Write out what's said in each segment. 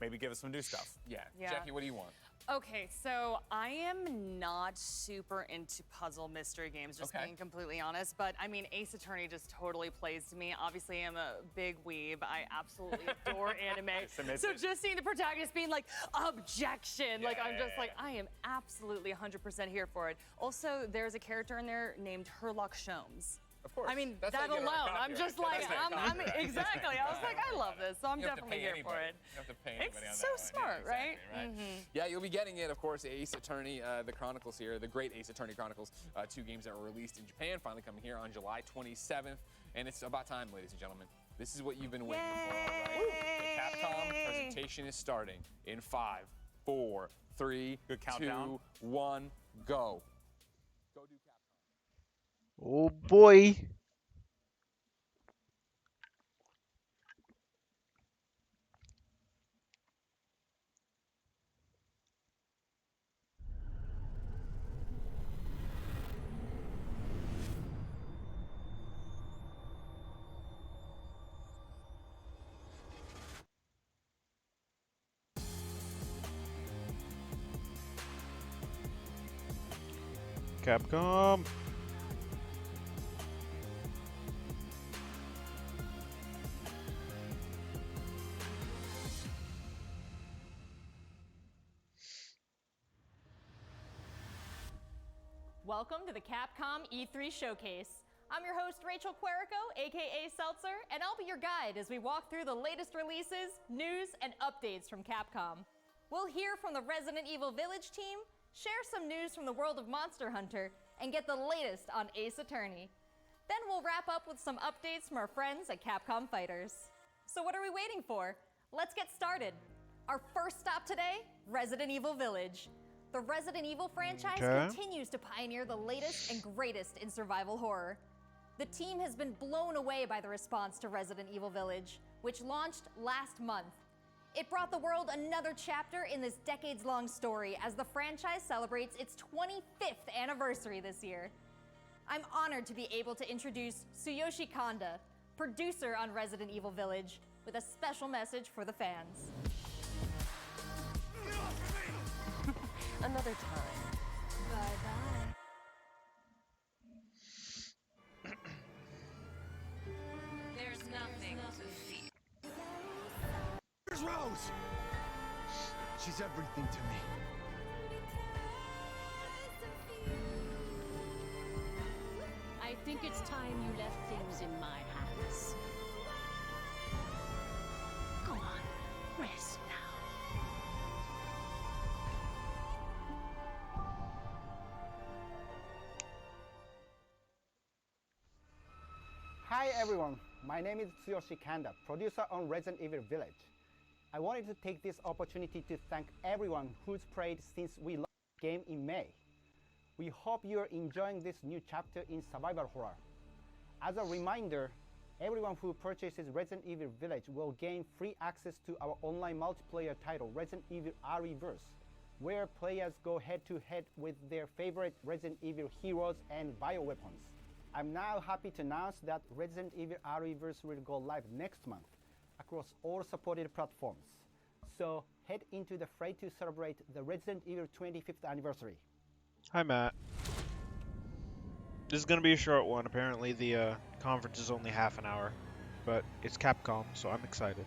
maybe give us some new stuff. Yeah. Yeah. Jackie, what do you want? Okay, so I am not super into puzzle mystery games, just being completely honest. But I mean, Ace Attorney just totally plays to me. Obviously, I'm a big weeb. I absolutely adore anime. So just seeing the protagonist being like, objection, like I'm just like, I am absolutely 100% here for it. Also, there's a character in there named Herlock Sholmes. Of course. I mean, That's that alone, I'm just like, exactly. I was like, I love this, so I'm definitely here for it. You have to pay anybody It's on so that smart, one. right? Yeah, you'll be getting it, of course, Ace Attorney, the Chronicles here, the great Ace Attorney Chronicles, 2 games that were released in Japan, finally coming here on July 27th. And it's about time, ladies and gentlemen. This is what you've been waiting for, all right? The Capcom presentation is starting in 5, 4, 3, Good countdown. 2, 1, go. Go do Capcom. Oh boy. Capcom. Welcome to the Capcom E3 Showcase. I'm your host, Rachel Querico, aka Seltzer, and I'll be your guide as we walk through the latest releases, news, and updates from Capcom. We'll hear from the Resident Evil Village team, share some news from the world of Monster Hunter, and get the latest on Ace Attorney. Then we'll wrap up with some updates from our friends at Capcom Fighters. So what are we waiting for? Let's get started. Our first stop today, Resident Evil Village. The Resident Evil franchise continues to pioneer the latest and greatest in survival horror. The team has been blown away by the response to Resident Evil Village, which launched last month. It brought the world another chapter in this decades-long story as the franchise celebrates its 25th anniversary this year. I'm honored to be able to introduce Tsuyoshi Kanda, producer on Resident Evil Village, with a special message for the fans. Another time. Bye-bye. There's nothing to fear. Here's Rose! She's everything to me. I think it's time you left things in my hands. Go on, rest now. Hi everyone, my name is Tsuyoshi Kanda, producer on Resident Evil Village. I wanted to take this opportunity to thank everyone who's played since we launched the game in May. We hope you're enjoying this new chapter in survival horror. As a reminder, everyone who purchases Resident Evil Village will gain free access to our online multiplayer title, Resident Evil Re:Verse, where players go head-to-head with their favorite Resident Evil heroes and bioweapons. I'm now happy to announce that Resident Evil Re:Verse will go live next month across all supported platforms. So head into the fray to celebrate the Resident Evil 25th anniversary. Hi, Matt. This is going to be a short one. Apparently the conference is only half an hour, but it's Capcom, so I'm excited.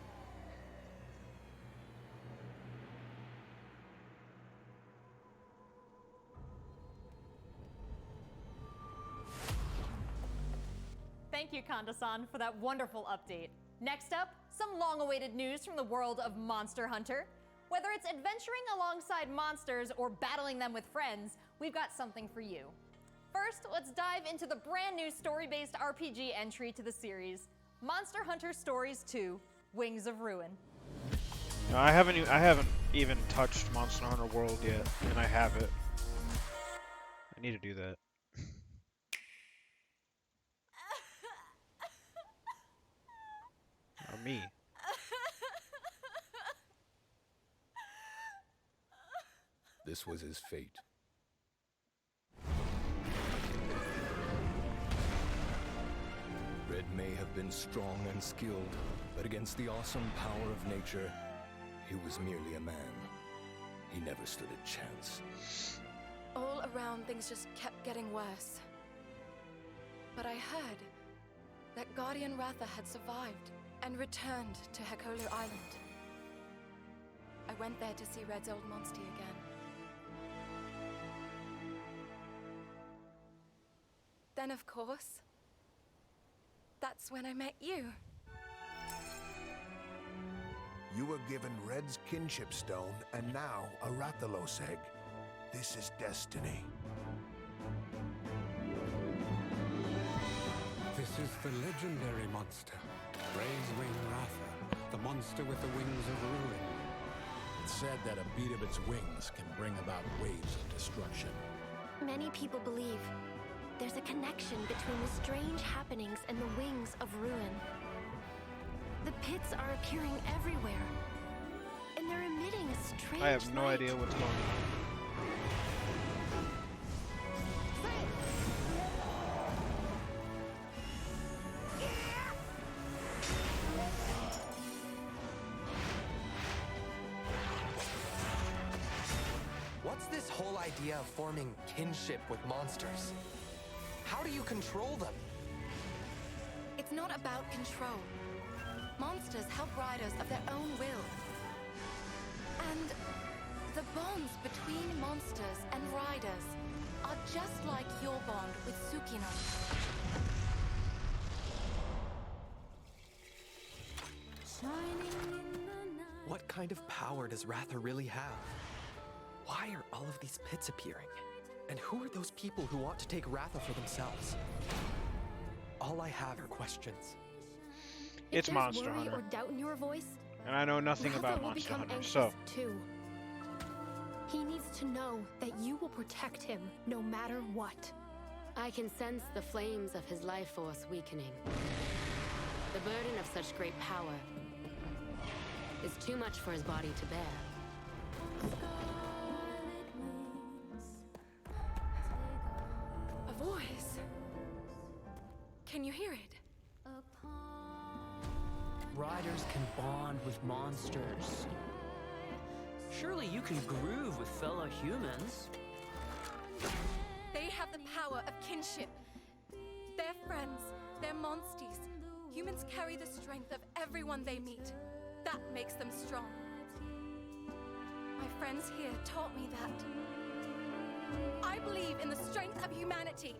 Thank you, Kanda-san, for that wonderful update. Next up, some long-awaited news from the world of Monster Hunter. Whether it's adventuring alongside monsters or battling them with friends, we've got something for you. First, let's dive into the brand new story-based RPG entry to the series, Monster Hunter Stories 2: Wings of Ruin. No, I haven't even touched Monster Hunter World yet, and I have it. I need to do that. Or me. This was his fate. Red may have been strong and skilled, but against the awesome power of nature, he was merely a man. He never stood a chance. All around, things just kept getting worse. But I heard that Guardian Ratha had survived and returned to Hekolu Island. I went there to see Red's old monster again. Then, of course, that's when I met you. You were given Red's kinship stone, and now a Rathalos egg. This is destiny. This is the legendary monster, Ray's Wing Ratha, the monster with the wings of ruin. It's said that a beat of its wings can bring about waves of destruction. Many people believe there's a connection between the strange happenings and the wings of ruin. The pits are appearing everywhere, and they're emitting a strange I have no light. idea what's going on. What's this whole idea of forming kinship with monsters? How do you control them? It's not about control. Monsters help riders of their own will. And the bonds between monsters and riders are just like your bond with Tsukino. What kind of power does Ratha really have? Why are all of these pits appearing? And who are those people who want to take Ratha for themselves? All I have are questions. It's If there's Monster worry Hunter. or doubt in your voice, And I know nothing Ratha about will Monster become Hunter, anxious so too. He needs to know that you will protect him no matter what. I can sense the flames of his life force weakening. The burden of such great power is too much for his body to bear. A voice. Can you hear it? Riders can bond with monsters. Surely you can groove with fellow humans. They have the power of kinship. They're friends. They're monsties. Humans carry the strength of everyone they meet. That makes them strong. My friends here taught me that. I believe in the strength of humanity.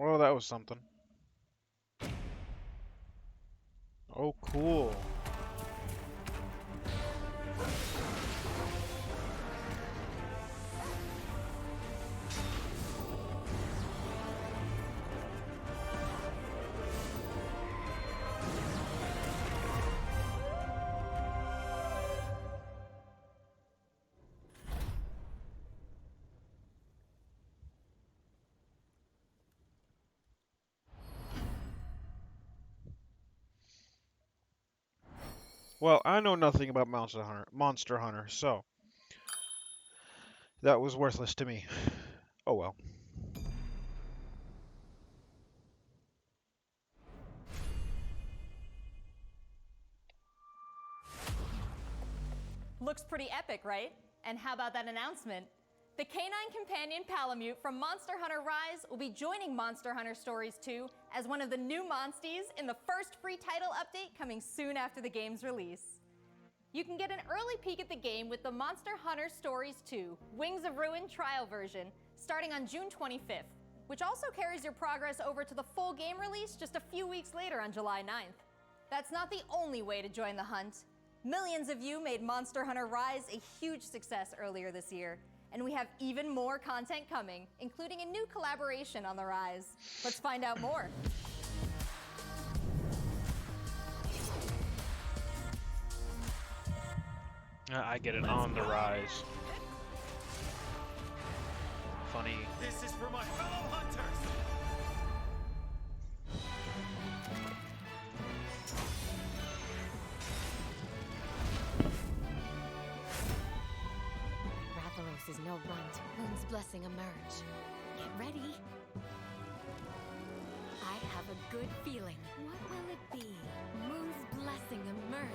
well, that was something. Oh, cool. Well, I know nothing about Monster Hunter, so that was worthless to me. Oh well. Looks pretty epic, right? And how about that announcement? The canine companion Palamute from Monster Hunter Rise will be joining Monster Hunter Stories 2 as one of the new monsties in the first free title update coming soon after the game's release. You can get an early peek at the game with the Monster Hunter Stories 2 Wings of Ruin trial version starting on June 25th, which also carries your progress over to the full game release just a few weeks later on July 9th. That's not the only way to join the hunt. Millions of you made Monster Hunter Rise a huge success earlier this year, and we have even more content coming, including a new collaboration on the Rise. Let's find out more. I get it, on the rise. Funny. This is for my fellow hunters! blessing emerge. Get ready. I have a good feeling. What will it be? Moon's blessing emerge.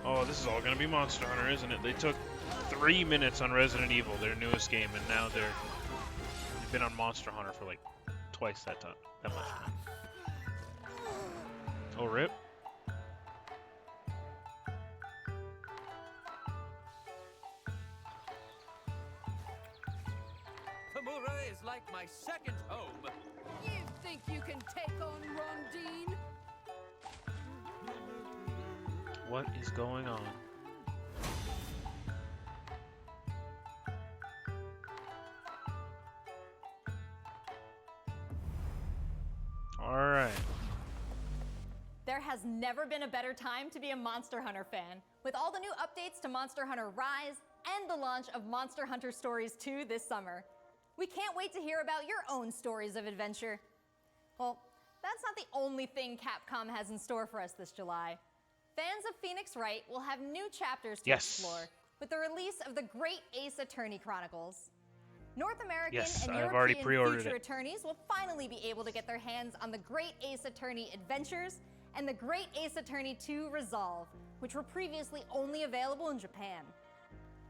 Oh, this is all gonna be Monster Hunter, isn't it? They took 3 minutes on Resident Evil, their newest game, and now they've been on Monster Hunter for like twice that time, that much time. Oh, rip. Tamura is like my second home. You think you can take on Rondine? What is going on? Alright. There has never been a better time to be a Monster Hunter fan. With all the new updates to Monster Hunter Rise and the launch of Monster Hunter Stories 2 this summer. We can't wait to hear about your own stories of adventure. Well, that's not the only thing Capcom has in store for us this July. Fans of Phoenix Wright will have new chapters to explore with the release of the Great Ace Attorney Chronicles. North American and European future attorneys will finally be able to get their hands on the Great Ace Attorney Adventures and the Great Ace Attorney 2 Resolve, which were previously only available in Japan.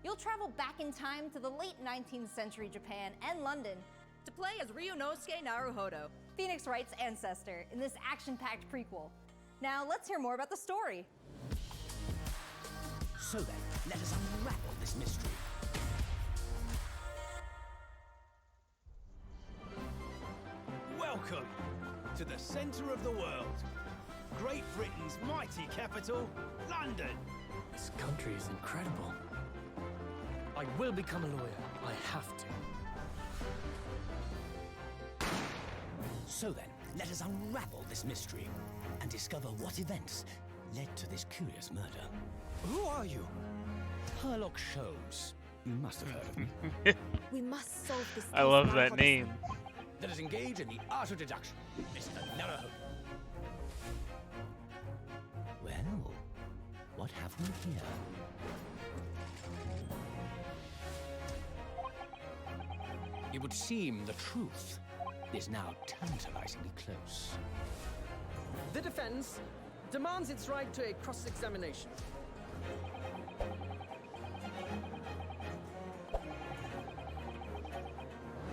You'll travel back in time to the late 19th century Japan and London to play as Ryunosuke Naruhodo, Phoenix Wright's ancestor, in this action-packed prequel. Now, let's hear more about the story. So then, let us unravel this mystery. Welcome to the center of the world. Great Britain's mighty capital, London. This country is incredible. I will become a lawyer. I have to. So then, let us unravel this mystery and discover what events led to this curious murder. Who are you? Herlock Sholmes. You must have heard of me. We must solve this. I love that name. Let us engage in the art of deduction, Mr. Naruhodo. Well, what have we here? It would seem the truth is now tantalizingly close. The defense demands its right to a cross-examination.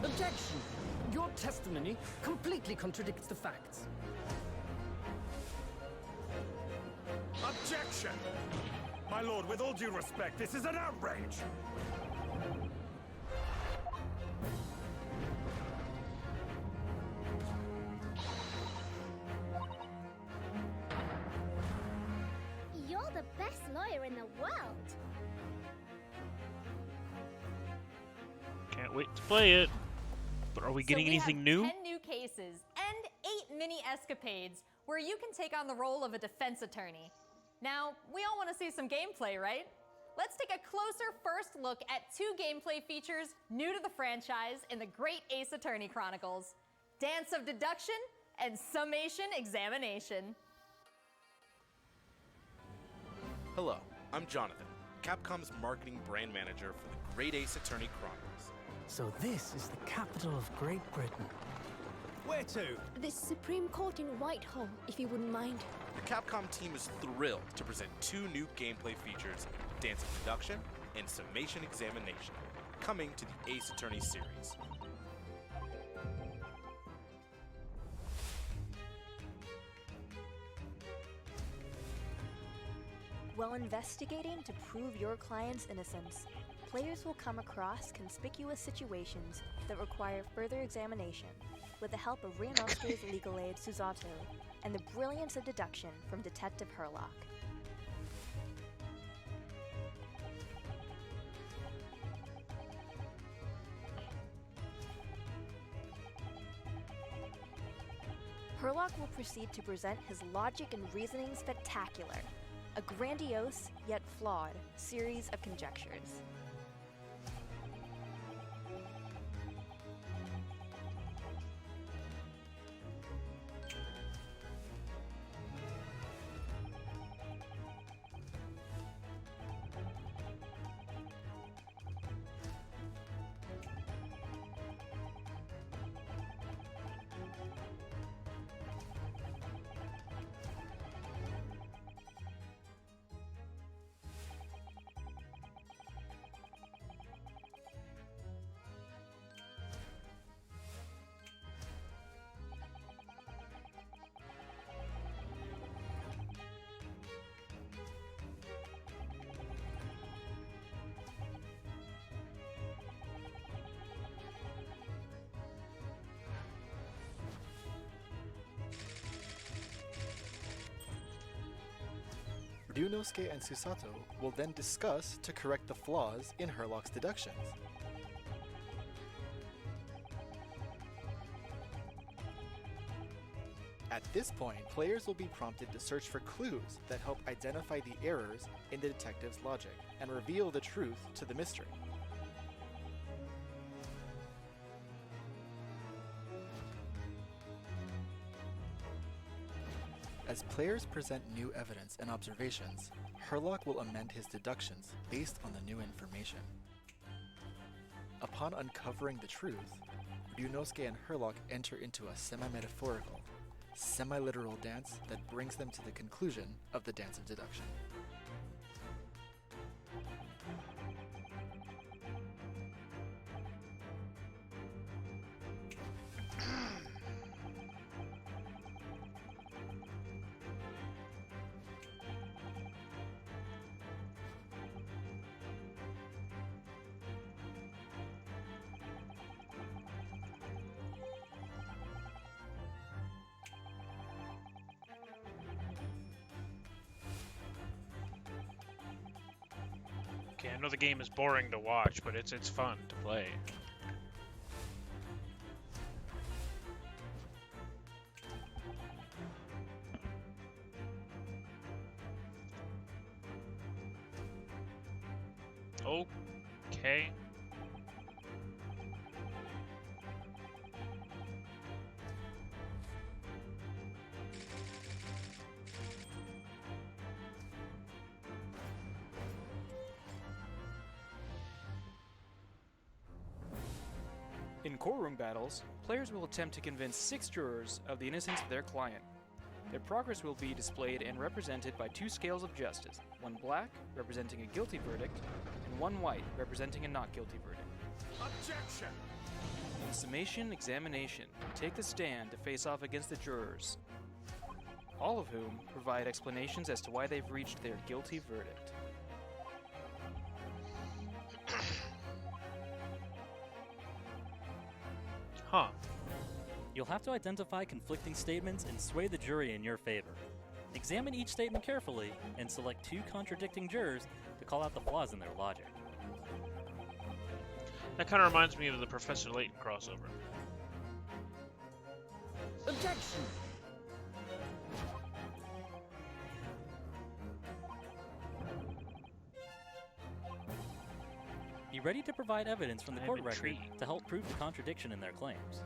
Objection! Your testimony completely contradicts the facts. Objection! My lord, with all due respect, this is an outrage! You're the best lawyer in the world. Can't wait to play it. But are we getting anything new? 10 new cases and 8 mini escapades where you can take on the role of a defense attorney. Now, we all want to see some gameplay, right? Let's take a closer first look at 2 gameplay features new to the franchise in the Great Ace Attorney Chronicles: Dance of Deduction and Summation Examination. Hello, I'm Jonathan, Capcom's marketing brand manager for the Great Ace Attorney Chronicles. So this is the capital of Great Britain. Where to? The Supreme Court in Whitehall, if you wouldn't mind. The Capcom team is thrilled to present 2 new gameplay features, Dance of Deduction and Summation Examination, coming to the Ace Attorney series. While investigating to prove your client's innocence, players will come across conspicuous situations that require further examination with the help of Ryunosuke's legal aid Susato and the brilliance of deduction from Detective Herlock. Herlock will proceed to present his logic and reasoning spectacular, a grandiose yet flawed series of conjectures. Ryunosuke and Susato will then discuss to correct the flaws in Herlock's deductions. At this point, players will be prompted to search for clues that help identify the errors in the detective's logic and reveal the truth to the mystery. As players present new evidence and observations, Herlock will amend his deductions based on the new information. Upon uncovering the truth, Ryunosuke and Herlock enter into a semi-metaphorical, semi-literal dance that brings them to the conclusion of the dance of deduction. Okay, I know the game is boring to watch, but it's fun to play. Okay. In courtroom battles, players will attempt to convince 6 jurors of the innocence of their client. Their progress will be displayed and represented by 2 scales of justice, one black, representing a guilty verdict, and one white, representing a not guilty verdict. Objection! In summation examination, take the stand to face off against the jurors, all of whom provide explanations as to why they've reached their guilty verdict. Huh. You'll have to identify conflicting statements and sway the jury in your favor. Examine each statement carefully and select 2 contradicting jurors to call out the flaws in their logic. That kind of reminds me of the Professor Layton crossover. Objection! Be ready to provide evidence from the I'm court record intrigued. to help prove the contradiction in their claims.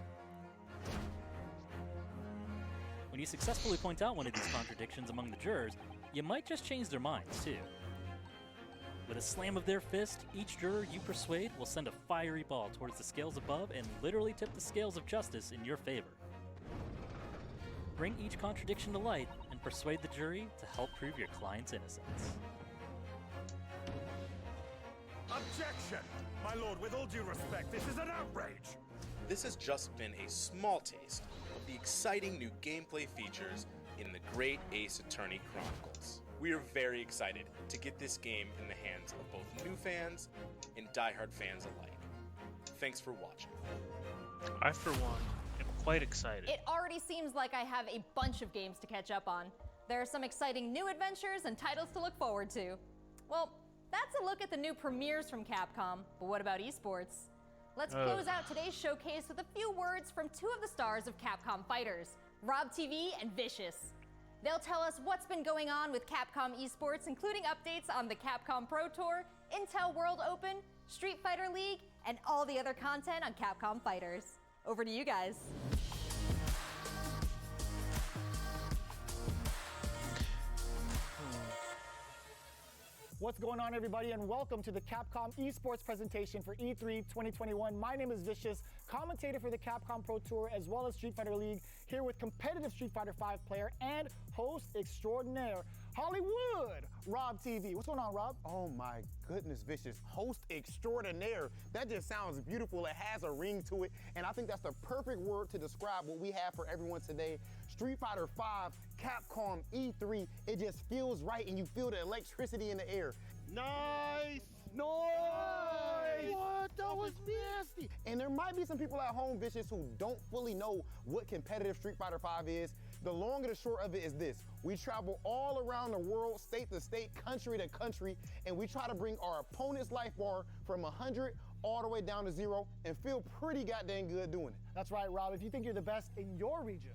When you successfully point out one of these contradictions among the jurors, you might just change their minds, too. With a slam of their fist, each juror you persuade will send a fiery ball towards the scales above and literally tip the scales of justice in your favor. Bring each contradiction to light and persuade the jury to help prove your client's innocence. Objection! My lord, with all due respect, this is an outrage! This has just been a small taste of the exciting new gameplay features in the Great Ace Attorney Chronicles. We are very excited to get this game in the hands of both new fans and diehard fans alike. Thanks for watching. I, for one, am quite excited. It already seems like I have a bunch of games to catch up on. There are some exciting new adventures and titles to look forward to. Well, that's a look at the new premieres from Capcom, but what about esports? Let's close out today's showcase with a few words from 2 of the stars of Capcom Fighters. Rob TV, and Vicious. They'll tell us what's been going on with Capcom esports, including updates on the Capcom Pro Tour, Intel World Open, Street Fighter League, and all the other content on Capcom Fighters. Over to you guys. What's going on, everybody, and welcome to the Capcom esports presentation for E3 2021. My name is Vicious, commentator for the Capcom Pro Tour as well as Street Fighter League, here with competitive Street Fighter V player and host extraordinaire, Hollywood, Rob TV. What's going on, Rob? Oh my goodness, Vicious. Host extraordinaire. That just sounds beautiful. It has a ring to it, and I think that's the perfect word to describe what we have for everyone today. Street Fighter V, Capcom E3, it just feels right, and you feel the electricity in the air. Nice! Nice! What? That was nasty! And there might be some people at home, Vicious, who don't fully know what competitive Street Fighter V is. The long and the short of it is this. We travel all around the world, state to state, country to country, and we try to bring our opponent's life bar from 100 all the way down to 0 and feel pretty goddamn good doing it. That's right, Rob. If you think you're the best in your region,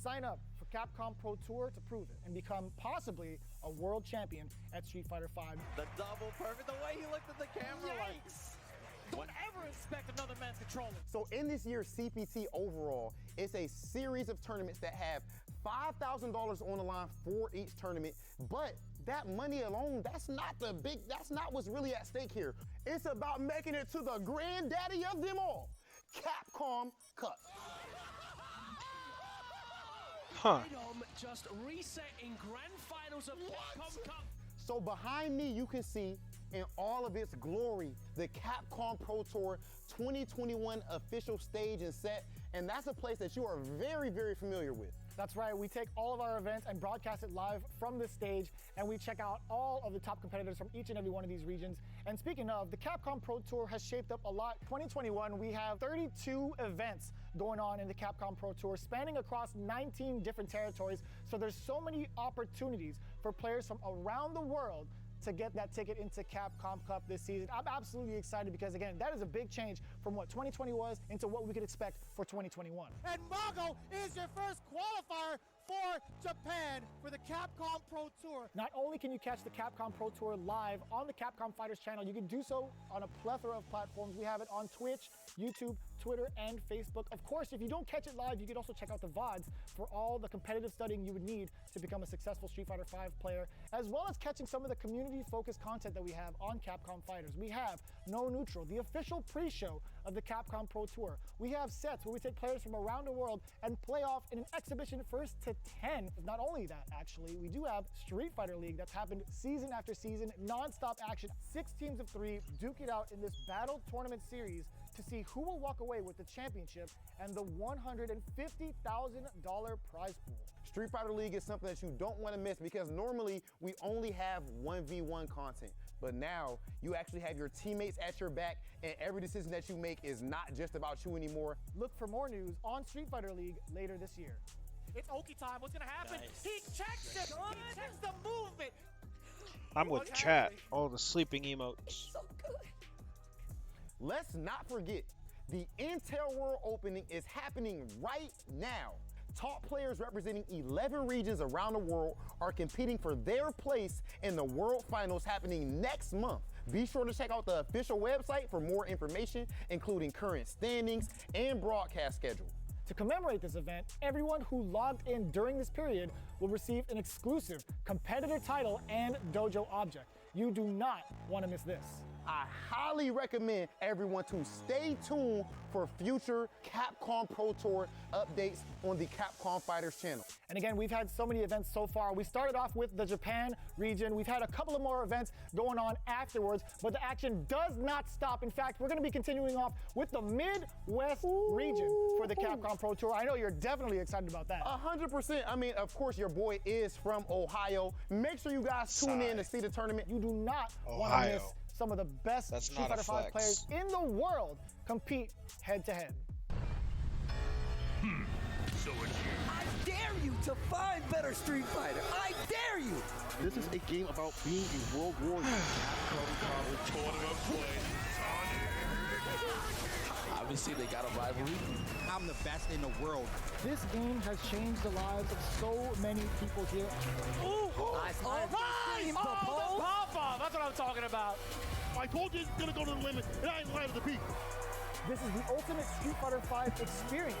sign up for Capcom Pro Tour to prove it and become possibly a world champion at Street Fighter V. The double perfect, the way he looked at the camera like... Don't ever expect another man's controlling. So in this year's CPT overall, it's a series of tournaments that have $5,000 on the line for each tournament, but that money alone, that's not what's really at stake here. It's about making it to the granddaddy of them all, Capcom Cup. Huh. Just resetting grand finals of Capcom Cup. So behind me, you can see in all of its glory, the Capcom Pro Tour 2021 official stage and set, and that's a place that you are very, very familiar with. That's right, we take all of our events and broadcast it live from this stage, and we check out all of the top competitors from each and every one of these regions. And speaking of, the Capcom Pro Tour has shaped up a lot. 2021, we have 32 events going on in the Capcom Pro Tour, spanning across 19 different territories. So there's so many opportunities for players from around the world to get that ticket into Capcom Cup this season. I'm absolutely excited because, again, that is a big change from what 2020 was into what we could expect for 2021. And Mago is your first qualifier for Japan for the Capcom Pro Tour. Not only can you catch the Capcom Pro Tour live on the Capcom Fighters channel, you can do so on a plethora of platforms. We have it on Twitch, YouTube, Twitter, and Facebook. Of course, if you don't catch it live, you can also check out the VODs for all the competitive studying you would need to become a successful Street Fighter V player, as well as catching some of the community-focused content that we have on Capcom Fighters. We have No Neutral, the official pre-show of the Capcom Pro Tour. We have sets where we take players from around the world and play off in an exhibition first to 10. Not only that, actually, we do have Street Fighter League that's happened season after season, non-stop action, 6 teams of 3 duke it out in this battle tournament series to see who will walk away with the championship and the $150,000 prize pool. Street Fighter League is something that you don't want to miss because normally we only have 1v1 content, but now you actually have your teammates at your back, and every decision that you make is not just about you anymore. Look for more news on Street Fighter League later this year. It's Oki time. What's gonna happen? Nice. He checks it. He checks the movement. I'm with chat. All the sleeping emotes. So good. Let's not forget, the Intel World Opening is happening right now. Top players representing 11 regions around the world are competing for their place in the World Finals happening next month. Be sure to check out the official website for more information, including current standings and broadcast schedule. To commemorate this event, everyone who logged in during this period will receive an exclusive competitor title and dojo object. You do not want to miss this. I highly recommend everyone to stay tuned for future Capcom Pro Tour updates on the Capcom Fighters channel. And again, we've had so many events so far. We started off with the Japan region. We've had a couple of more events going on afterwards, but the action does not stop. In fact, we're going to be continuing off with the Midwest region for the Capcom Pro Tour. I know you're definitely excited about that. 100%. I mean, of course, your boy is from Ohio. Make sure you guys tune in to see the tournament. You do not want to miss some of the best Street Fighter V players in the world compete head-to-head. So it's you. I dare you to find better Street Fighter. I dare you. This is a game about being a world warrior. I'm Obviously, they got a rivalry. I'm the best in the world. This game has changed the lives of so many people here. Ooh, nice. The pop-off. That's what I'm talking about. I told you he's gonna go to the limit, and I ain't lying to the peak. This is the ultimate Street Fighter V experience.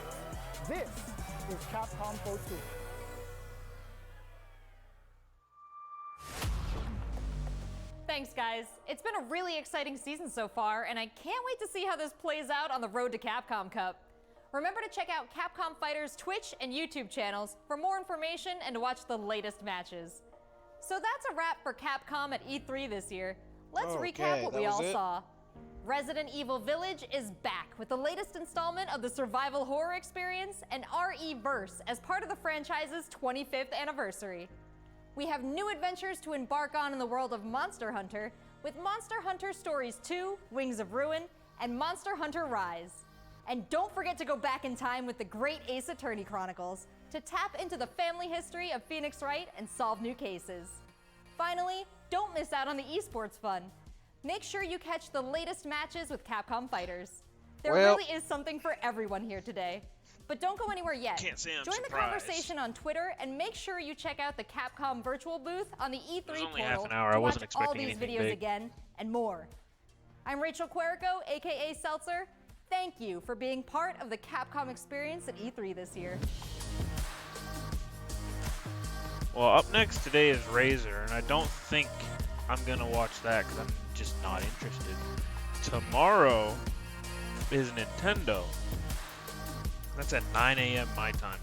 This is Capcom Pro Tour. Thanks, guys. It's been a really exciting season so far, and I can't wait to see how this plays out on the road to Capcom Cup. Remember to check out Capcom Fighters' Twitch and YouTube channels for more information and to watch the latest matches. So that's a wrap for Capcom at E3 this year. Let's recap what we all saw. Resident Evil Village is back with the latest installment of the survival horror experience and RE-Verse as part of the franchise's 25th anniversary. We have new adventures to embark on in the world of Monster Hunter with Monster Hunter Stories 2, Wings of Ruin, and Monster Hunter Rise. And don't forget to go back in time with the great Ace Attorney Chronicles to tap into the family history of Phoenix Wright and solve new cases. Finally, don't miss out on the esports fun. Make sure you catch the latest matches with Capcom Fighters. There really is something for everyone here today. But don't go anywhere yet. Can't say I'm Join surprised. the conversation on Twitter and make sure you check out the Capcom virtual booth on the E3 There's only portal half an hour. to I wasn't watch all expecting these anything videos big. again and more. I'm Rachel Querico, aka Seltzer. Thank you for being part of the Capcom experience at E3 this year. Well, up next today is Razor, and I don't think I'm gonna watch that because I'm just not interested. Tomorrow is Nintendo. That's at 9 a.m. my time.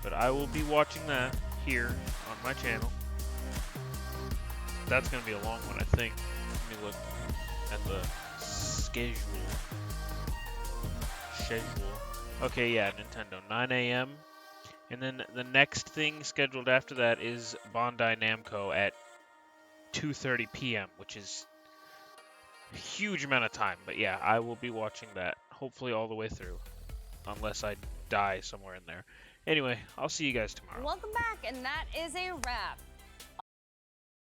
But I will be watching that here on my channel. That's gonna be a long one, I think. Let me look at the schedule. Okay, yeah, Nintendo, 9 a.m. And then the next thing scheduled after that is Bandai Namco at 2:30 p.m., which is a huge amount of time. But yeah, I will be watching that, hopefully all the way through, unless I die somewhere in there. Anyway, I'll see you guys tomorrow. Welcome back, and that is a wrap.